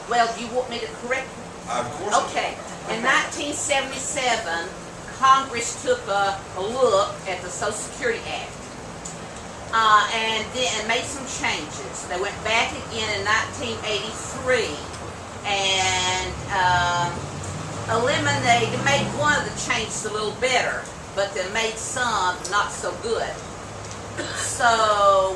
well, do you want me to correct you? Of course. Okay. In 1977, Congress took a look at the Social Security Act and made some changes. They went back again in 1983 and made one of the changes a little better, but they made some not so good. So,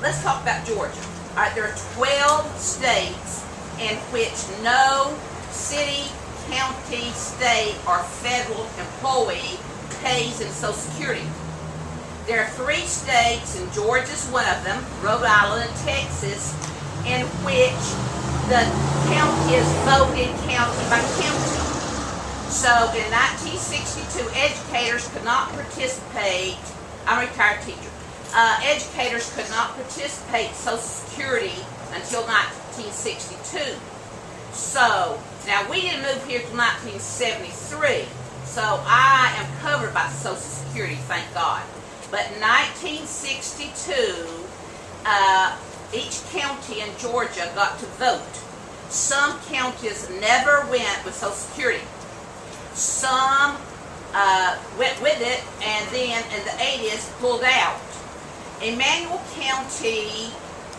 let's talk about Georgia. All right, there are 12 states in which no city, county, state, or federal employee pays in Social Security. There are 3 states, and Georgia's one of them, Rhode Island and Texas, in which the county is voted county by county. So in 1962, educators could not participate. I'm a retired teacher. Educators could not participate in Social Security until 1962. So, now we didn't move here till 1973, so I am covered by Social Security, thank God. But in 1962, each county in Georgia got to vote. Some counties never went with Social Security. Some went with it, and then in the 80s pulled out. Emmanuel County,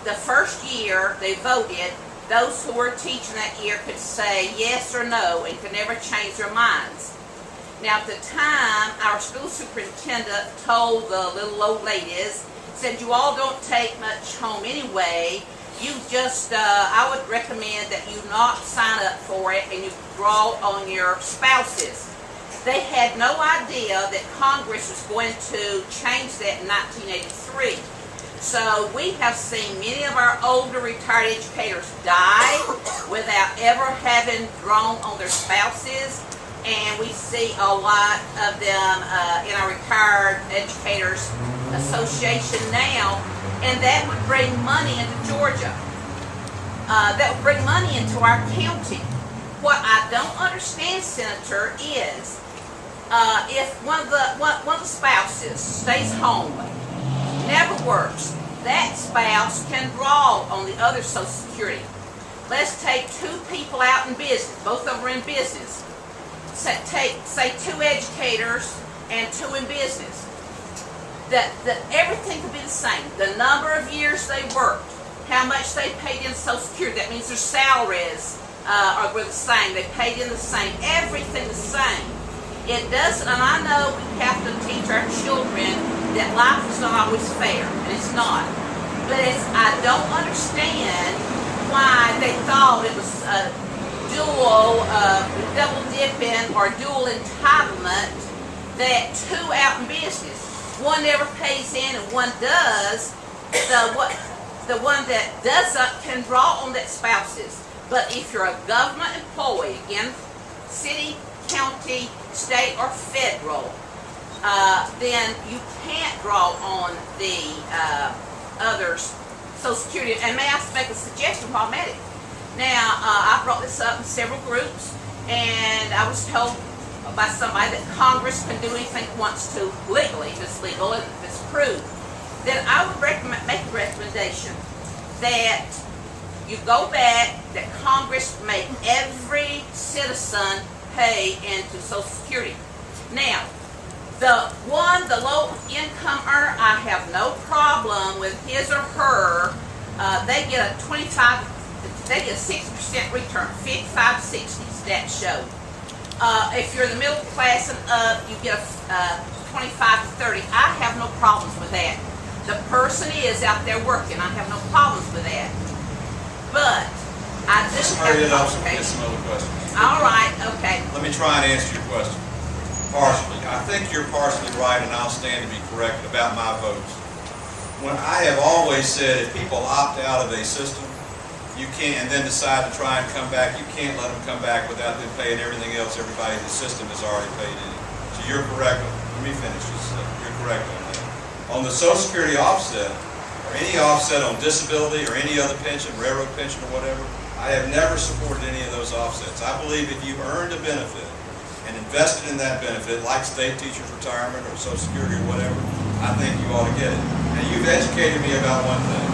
the first year they voted, those who were teaching that year could say yes or no and could never change their minds. Now at the time, our school superintendent told the little old ladies, said, you all don't take much home anyway. You just, I would recommend that you not sign up for it and you draw on your spouses. They had no idea that Congress was going to change that in 1983. So we have seen many of our older retired educators die without ever having drawn on their spouses, and we see a lot of them in our Retired Educators Association now, and that would bring money into Georgia. That would bring money into our county. What I don't understand, Senator, is if one of the spouses stays home, never works, that spouse can draw on the other Social Security. Let's take 2 people out in business, both of them are in business. Say 2 educators and 2 in business. Everything could be the same. The number of years they worked, how much they paid in Social Security, that means their salaries were the same, they paid in the same, everything the same. It doesn't, and I know we have to teach our children that life is not always fair, and it's not. But I don't understand why they thought it was double dipping or dual entitlement that 2 out in business, one never pays in and one does. The one that doesn't can draw on that spouses. But if you're a government employee, again, city, county, state, or federal, then you can't draw on the others' Social Security. And may I make a suggestion while I'm at it? Now, I brought this up in several groups, and I was told by somebody that Congress can do anything it wants to legally, if it's legal and if it's approved. Then I would make a recommendation that you go back, that Congress make every citizen pay into Social Security. Now, the low income earner, I have no problem with his or her. They get a 60% return, 55 to 60 stats show. If you're in the middle class and up, you get a 25 to 30. I have no problems with that. The person is out there working. I have no problems with that. But I just hurry it up so we get some other questions. All right, okay. Let me try and answer your question. Partially. I think you're partially right, and I'll stand to be corrected about my votes. When I have always said if people opt out of a system, you can't, and then decide to try and come back, you can't let them come back without them paying everything else everybody in the system has already paid in. So you're correct. Let me finish this. You're correct on that. On the Social Security offset, or any offset on disability or any other pension, railroad pension or whatever, I have never supported any of those offsets. I believe if you earned a benefit and invested in that benefit, like state teachers' retirement or Social Security or whatever, I think you ought to get it. Now, you've educated me about one thing.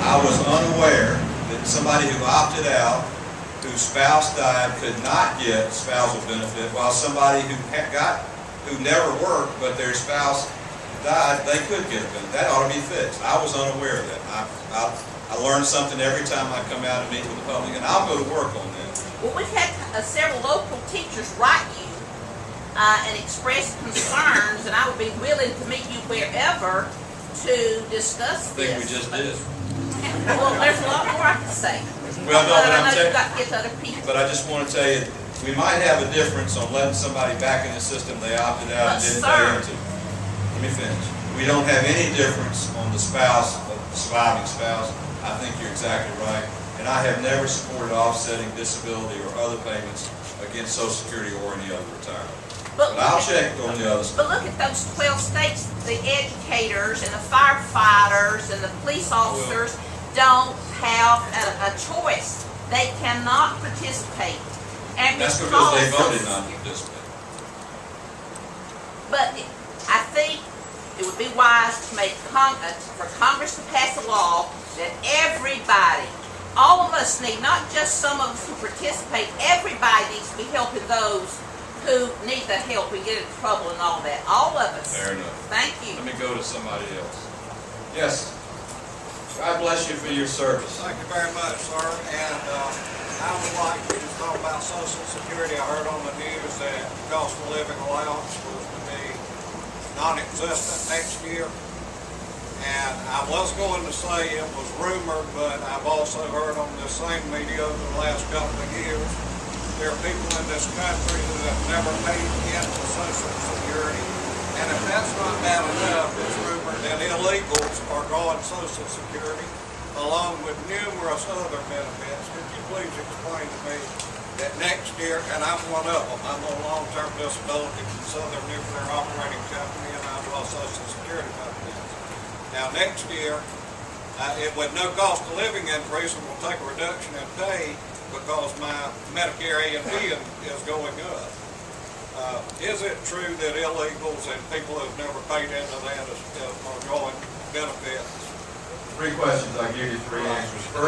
I I was unaware that somebody who opted out, whose spouse died, could not get spousal benefit, while somebody who never worked, but their spouse died, they could get a benefit. That ought to be fixed. I was unaware of that. I learn something every time I come out and meet with the public, and I'll go to work on that. Well, we've had several local teachers write you and express concerns, and I would be willing to meet you wherever to discuss I think we this. just did. Well, there's a lot more I can say. Well, no, but I I'm know saying, you've got to get to other people. but I just want to tell you, we might have a difference on letting somebody back in the system they opted out and But didn't sir. pay into. Let me finish. We don't have any difference on the spouse, the surviving spouse. I think you're exactly right. And I have never supported offsetting disability or other payments against Social Security or any other retirement. But I'll check on the other stuff. But look at those 12 states, the educators and the firefighters and the police officers don't have a choice. They cannot participate. And That's Ms. because they Paul voted says- not to participate. But I think it would be wise to make for Congress to pass a law that everybody, all of us need, not just some of us who participate, everybody needs to be helping those who need the help and get in trouble and all that. All of us. Fair enough. Thank you. Let me go to somebody else. Yes. God bless you for your service. Thank you very much, sir. And I would like you to talk about Social Security. I heard on the news that cost of living allowance was to be non-existent next year. And I was going to say it was rumored, but I've also heard on the same media over the last couple of years, there are people in this country who have never paid into Social Security. And if that's not bad enough, it's rumored that illegals are on Social Security along with numerous other benefits. Could you please explain to me that next year, and I'm one of them, I'm on long-term disability from Southern Nuclear Operating Company, and I'm on Social Security benefits. Now next year, with no cost of living increase, we'll take a reduction in pay because my Medicare A&P is going up. Is it true that illegals and people who have never paid into that are going benefits? 3 questions, I'll give you 3 answers. First,